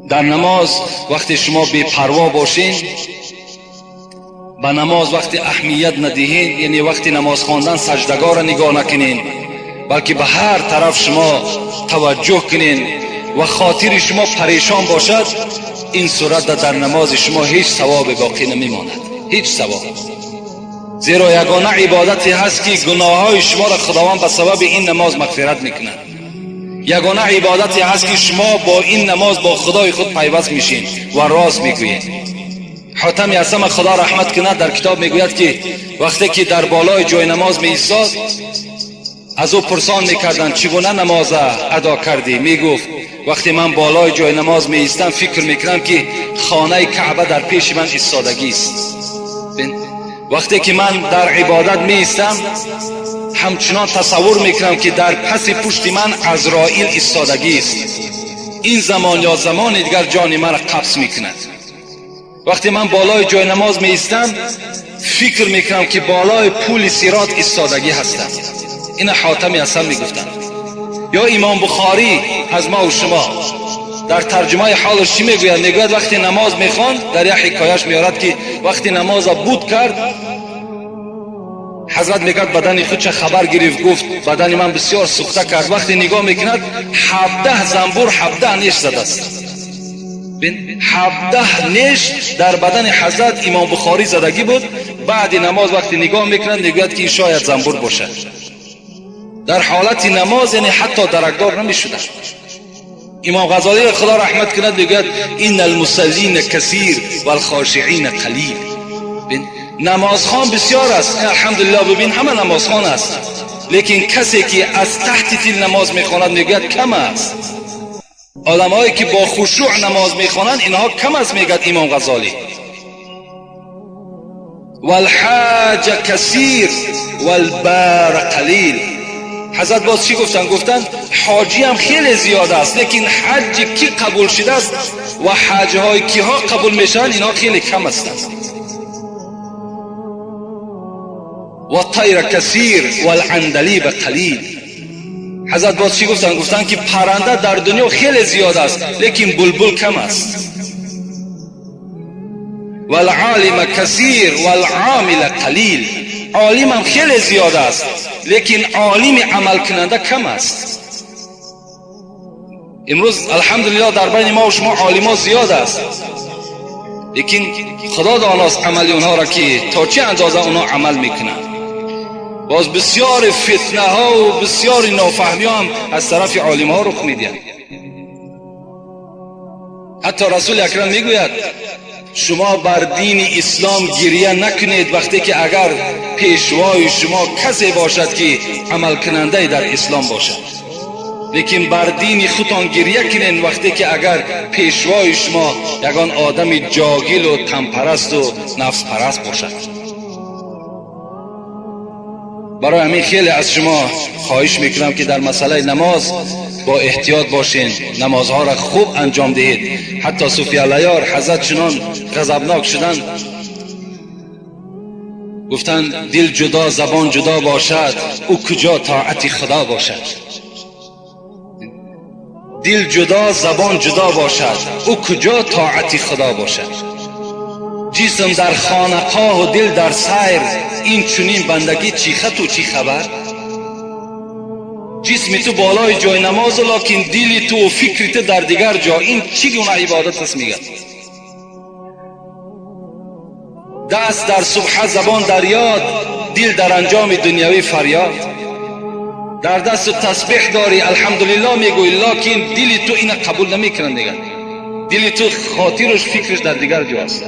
در نماز وقتی شما بی‌پروا باشین، به نماز وقتی اهمیت ندهین، یعنی وقتی نماز خواندن سجدگاه را نگاه نکنین، بلکه به هر طرف شما توجه کنین و خاطر شما پریشان باشد، این صورت در نماز شما هیچ ثواب باقی نمیماند، هیچ ثواب. زیرا یگانه عبادتی هست که گناههای شما را خداوند به سبب این نماز مغفرت میکند. یگانه عبادتی هست که شما با این نماز با خدای خود پیوست میشین و راز میگویید. حاتم اصم خدا رحمت کنه در کتاب میگوید که وقتی که در بالای جای نماز می ایستاد، از او پرسان میکردن چگونه نماز ادا کردی؟ میگفت وقتی من بالای جای نماز می ایستم فکر میکنم که خانه کعبه در پیش من ایستادگی است. وقتی که من در عبادت می ایستم همچنان تصور میکنم که در پس پشت من عزرائیل ایستادگی است. این زمان یا زمان دیگر جان من را قبض میکند. وقتی من بالای جای نماز می ایستم فکر میکنم که بالای پول صراط ایستادگی هستم. این حاتم اصم میگفتند. یا امام بخاری از ما و شما در ترجمه حالش چی میگوید؟ میگوید وقتی نماز میخواند، در یک حکایش میارد که وقتی نماز بود کرد، حضرت میگوید بدن خود چه خبر گرفت، گفت بدن من بسیار سوخته کرد. وقتی نگاه میکند 17 زنبور 17 نیش زده است. 17 نیش در بدن حضرت امام بخاری زدگی بود. بعد نماز وقتی نگاه میکند میگوید که شاید زنبور باشد. در حالت نماز یعنی حتی درکدار نمیشده. امام غزالی خدا رحمت کند میگوید ان المصلین کثیر والخاشعین قلیل. نمازخوان بسیار است، الحمدلله. ببین همه نمازخوان است، لیکن کسی که از تحت تل نماز میخواند میگوید کم است. علمایی که با خشوع نماز میخوانند اینها کم است، میگوید امام غزالی. والحاج کثیر والبار قلیل. حضرت باز چی گفتن؟ گفتن حاجی هم خیلی زیاده است، لیکن حج کی قبول شده است و حج های کی ها قبول میشن اینها خیلی کم هستند. و طیر کثیر والعندلیب قلیل. حضرت باز چی گفتن؟ گفتن که پرنده در دنیا خیلی زیاده است، لیکن بلبل کم است. والعالم کثیر والعامل قلیل. عالم هم خیلی زیاده است، لیکن عالم عمل کننده کم است. امروز الحمدلله در بین ما و شما عالم زیاد است، لیکن خدا داناست عمل اونها را که تا چه اندازه اونها عمل میکنند. باز بسیار فتنه ها و بسیار نافهمی هم از طرف عالم ها رخ میدهند. حتی رسول اکرم میگوید شما بر دین اسلام گریه نکنید وقتی که اگر پیشوای شما کسی باشد که عمل کننده در اسلام باشد، لیکن بر دین خودتان گریه کنید وقتی که اگر پیشوای شما یگان آدم جاگل و تنپرست و نفس پرست باشد. برای همین خیلی از شما خواهش میکنم که در مسئله نماز با احتیاط باشین، نمازها را خوب انجام دهید. حتی صوفی العیار حضرت چنان غضبناک شدند، گفتند دل جدا زبان جدا باشد، او کجا طاعت خدا باشد. دل جدا زبان جدا باشد، او کجا طاعت خدا باشد. جسم در خانقاه و دل در سیر، این چنین بندگی چی خط و چی خبر. جسم تو بالای جای نماز لیکن دل تو و فکر تو در دیگر جا، این چی گونه عبادت است؟ میگن دست در صبح زبان در یاد، دل در انجام دنیوی فریاد. در دست تسبیح داری الحمدلله میگوی، لیکن دل تو این قبول نمیکنن. دیگر دل تو خاطرش فکرش در دیگر جا است.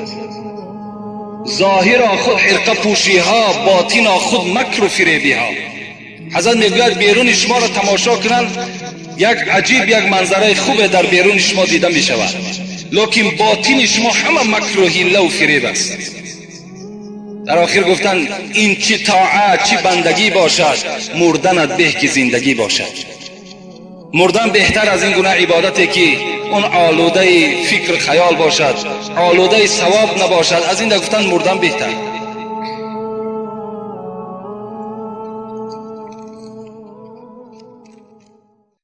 ظاهر خود حرقه پوشی ها، باطن خود مکر و فریبی ها. حضرت میگوید بیرون شما را تماشا کنند، یک عجیب یک منظره خوب در بیرون شما دیده می شود، لیکن باطن شما همه مکر و حیله و فریب است. در آخر گفتند این چی طاعت چی بندگی باشد، مردنت به که زندگی باشد. مردن بهتر از این گونه عبادتی که اون آلوده فکر خیال باشد، آلوده ثواب نباشد. از این گفتند مردن بهتر.